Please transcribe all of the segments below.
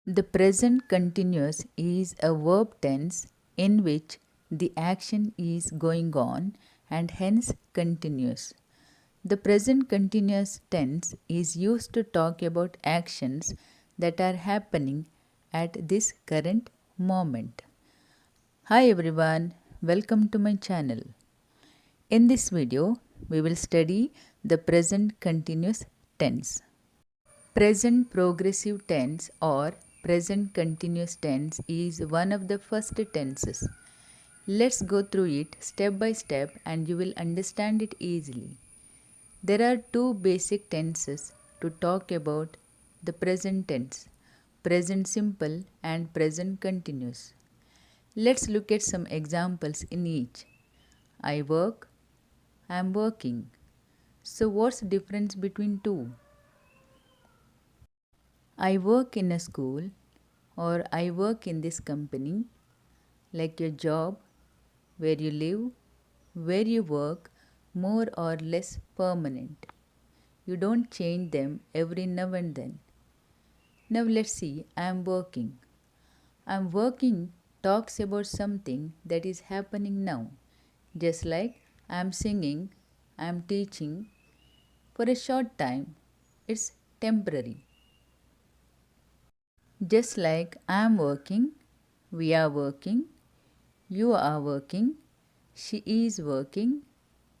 The present continuous is a verb tense in which the action is going on and hence continuous. The present continuous tense is used to talk about actions that are happening at this current moment. Hi everyone, welcome to my channel. In this video, we will study the present continuous tense. Present progressive tense or present continuous tense is one of the first tenses. Let's go through it step by step and you will understand it easily. There are two basic tenses to talk about the present tense, present simple and present continuous. Let's look at some examples in each. I work, I am working. So what's the difference between two? I work in a school or I work in this company, like your job, where you live, where you work, more or less permanent. You don't change them every now and then. Now let's see, I am working. I am working talks about something that is happening now, just like I am singing, I am teaching. For a short time, it's temporary. Just like I am working, we are working, you are working, she is working,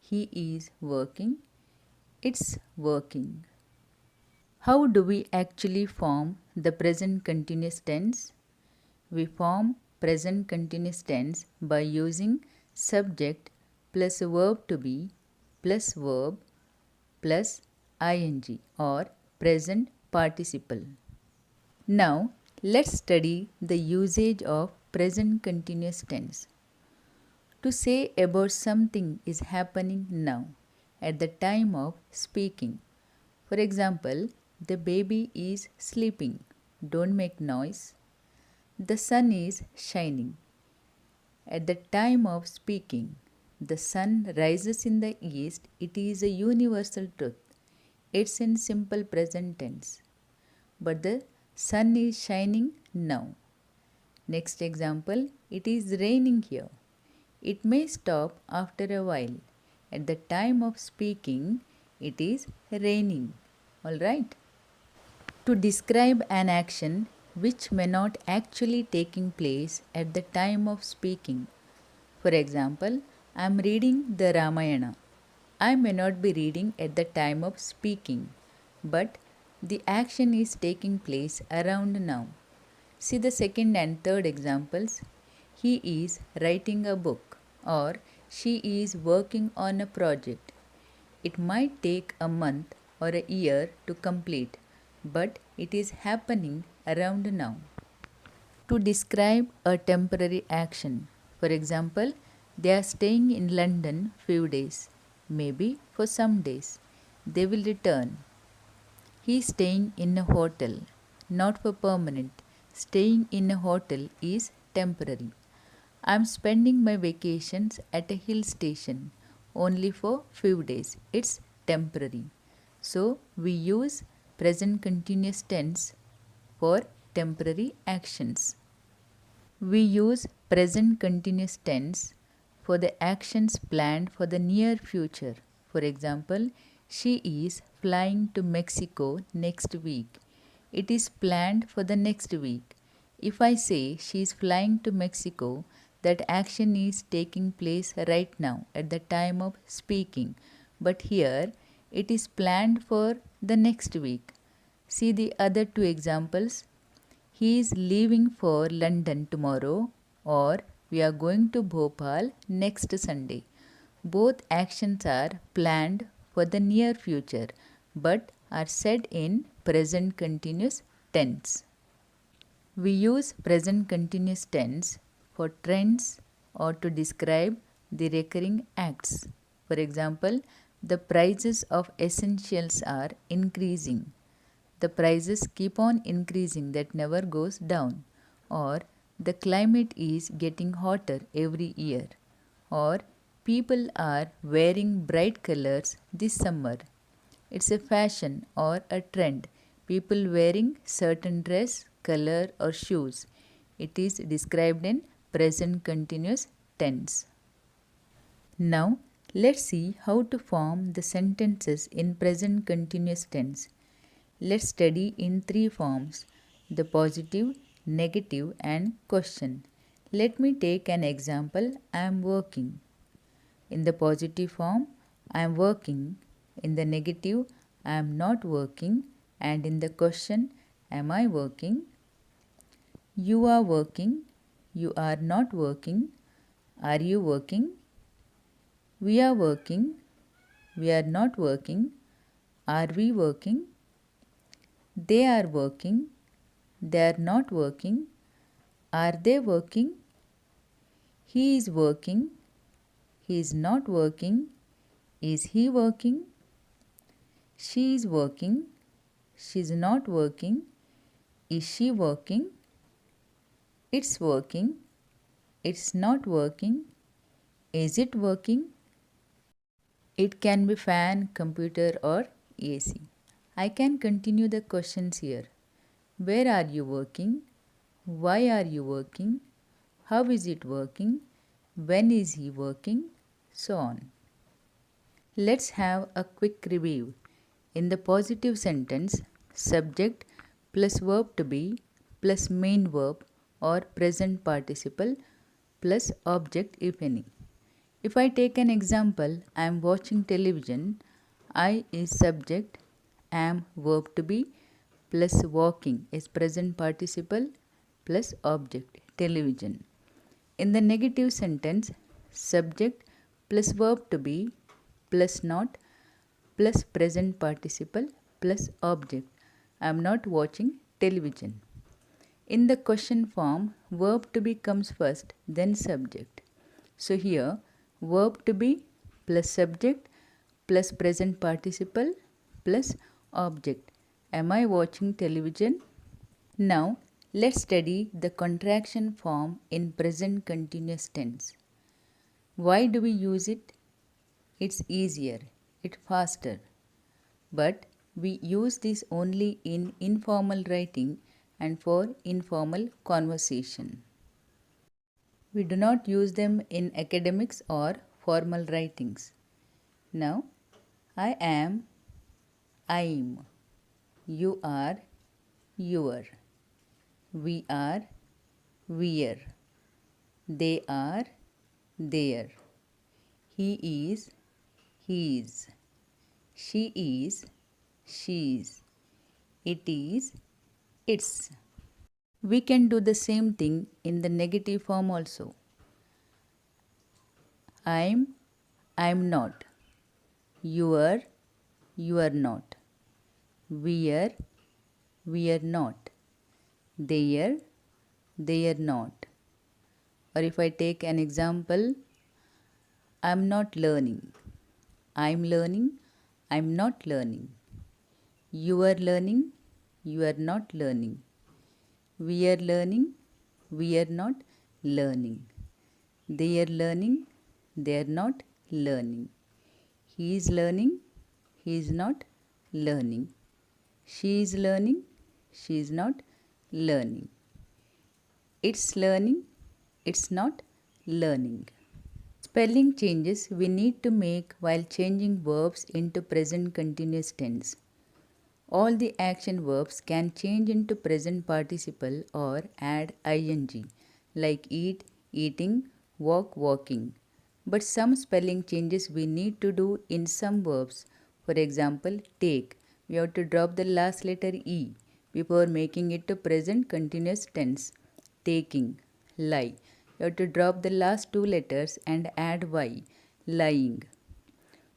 he is working, it's working. How do we actually form the present continuous tense? We form present continuous tense by using subject plus verb to be plus verb plus ing or present participle. Now, let's study the usage of present continuous tense. To say about something is happening now, at the time of speaking. For example, the baby is sleeping. Don't make noise. The sun is shining. At the time of speaking, the sun rises in the east. It is a universal truth. It's in simple present tense. But the sun is shining now. Next example, it is raining here. It may stop after a while. At the time of speaking, it is raining. Alright? To describe an action which may not actually taking place at the time of speaking. For example, I am reading the Ramayana. I may not be reading at the time of speaking, but the action is taking place around now. See the second and third examples. He is writing a book or she is working on a project. It might take a month or a year to complete, but it is happening around now. To describe a temporary action, for example, they are staying in London few days, maybe for some days. They will return. He is staying in a hotel, not for permanent. Staying in a hotel is temporary. I am spending my vacations at a hill station only for few days. It's temporary. So we use present continuous tense for temporary actions. We use present continuous tense for the actions planned for the near future. For example, she is flying to Mexico next week. It is planned for the next week. If I say she is flying to Mexico, that action is taking place right now at the time of speaking. But here it is planned for the next week. See the other two examples. He is leaving for London tomorrow or we are going to Bhopal next Sunday. Both actions are planned for the near future but are said in present continuous tense. We use present continuous tense for trends or to describe the recurring acts. For example, the prices of essentials are increasing. The prices keep on increasing, that never goes down. Or the climate is getting hotter every year. Or people are wearing bright colors this summer. It's a fashion or a trend. People wearing certain dress color, or shoes. It is described in present continuous tense. Now, let's see how to form the sentences in present continuous tense. Let's study in three forms: the positive, negative, and question. Let me take an example. I am working. In the positive form, I am working. In the negative, I am not working. And in the question, am I working? You are working. You are not working. Are you working? We are working. We are not working. Are we working? They are working. They are not working. Are they working? He is working. He is not working. Is he working? She is working. She is not working. Is she working? It's working. It's not working. Is it working? It can be fan, computer, or AC. I can continue the questions here. Where are you working? Why are you working? How is it working? When is he working? So on. Let's have a quick review. In the positive sentence, subject plus verb to be plus main verb or present participle plus object if any. If I take an example, I am watching television, I is subject, am verb to be plus walking is present participle plus object television. In the negative sentence, subject plus verb to be plus not plus present participle plus object. I am not watching television. In the question form, verb to be comes first, then subject. So here, verb to be plus subject plus present participle plus object. Am I watching television? Now, let's study the contraction form in present continuous tense. Why do we use it? It's easier, it's faster. But we use this only in informal writing and for informal conversation. We do not use them in academics or formal writings. Now, I am, I'm, you are, your, we are, we're, they are, their, he is, his, she is, she's, it is, its. We can do the same thing in the negative form also. I'm not. You are not. We are not. They are not. Or if I take an example, I'm not learning. I'm learning. I'm not learning. You are learning. You are not learning. We are learning. We are not learning. They are learning. They are not learning. He is learning. He is not learning. She is learning. She is not learning. It's learning. It's not learning. Spelling changes we need to make while changing verbs into present continuous tense. All the action verbs can change into present participle or add ing, like eat, eating, walk, walking. But some spelling changes we need to do in some verbs. For example, take. We have to drop the last letter E before making it to present continuous tense. Taking. Lie. You have to drop the last two letters and add Y. Lying.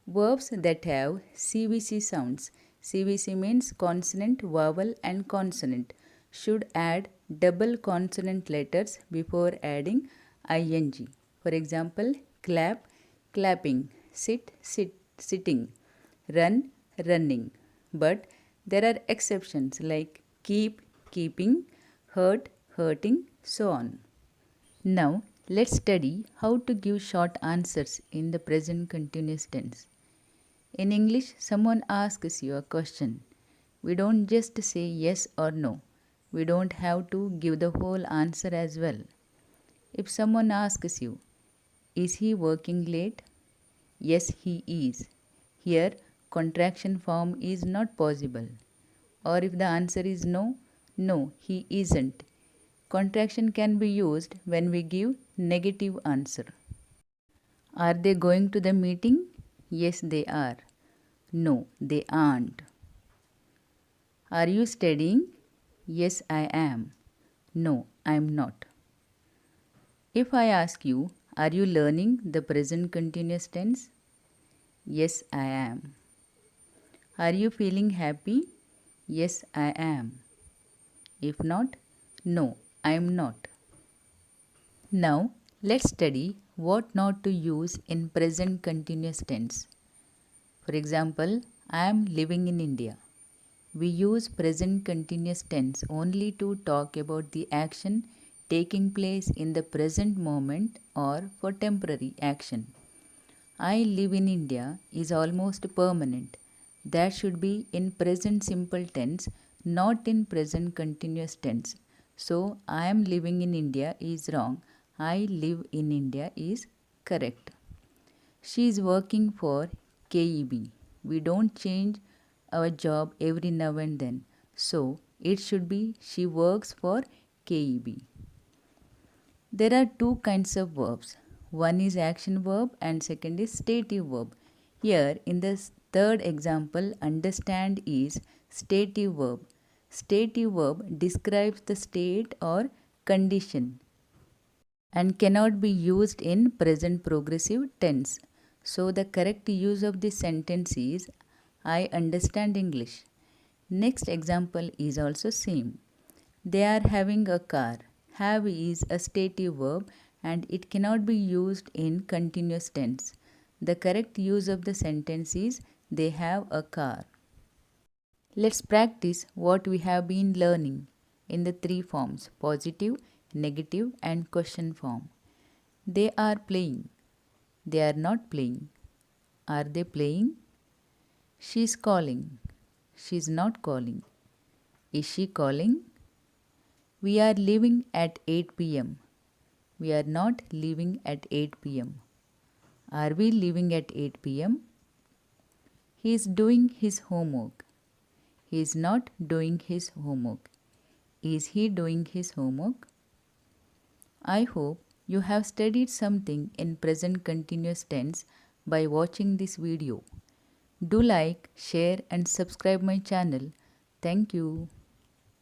Verbs that have CVC sounds. CVC means consonant, vowel and consonant. Should add double consonant letters before adding ing. For example, clap, clapping, sit, sitting, run, running. But there are exceptions like keep, keeping, hurt, hurting, so on. Now, let's study how to give short answers in the present continuous tense. In English, someone asks you a question. We don't just say yes or no. We don't have to give the whole answer as well. If someone asks you, is he working late? Yes, he is. Here, contraction form is not possible. Or if the answer is no, no, he isn't. Contraction can be used when we give negative answer. Are they going to the meeting? Yes, they are. No, they aren't. Are you studying? Yes, I am. No, I'm not. If I ask you, are you learning the present continuous tense? Yes, I am. Are you feeling happy? Yes, I am. If not, no, I am not. Now, let's study what not to use in present continuous tense. For example, I am living in India. We use present continuous tense only to talk about the action taking place in the present moment or for temporary action. I live in India is almost permanent. That should be in present simple tense, not in present continuous tense. So, I am living in India is wrong. I live in India is correct. She is working for KEB. We don't change our job every now and then. So, it should be she works for KEB. There are two kinds of verbs. One is action verb and second is stative verb. Here in the third example, understand is stative verb. Stative verb describes the state or condition and cannot be used in present progressive tense. So the correct use of this sentence is I understand English. Next example is also same. They are having a car. Have is a stative verb and it cannot be used in continuous tense. The correct use of the sentence is they have a car. Let's practice what we have been learning in the three forms positive, negative and question form. They are playing. They are not playing. Are they playing? She is calling. She is not calling. Is she calling? We are leaving at 8 pm. We are not leaving at 8 pm. Are we leaving at 8 pm? He is doing his homework. He is not doing his homework. Is he doing his homework? I hope you have studied something in present continuous tense by watching this video. Do like, share and subscribe my channel. Thank you.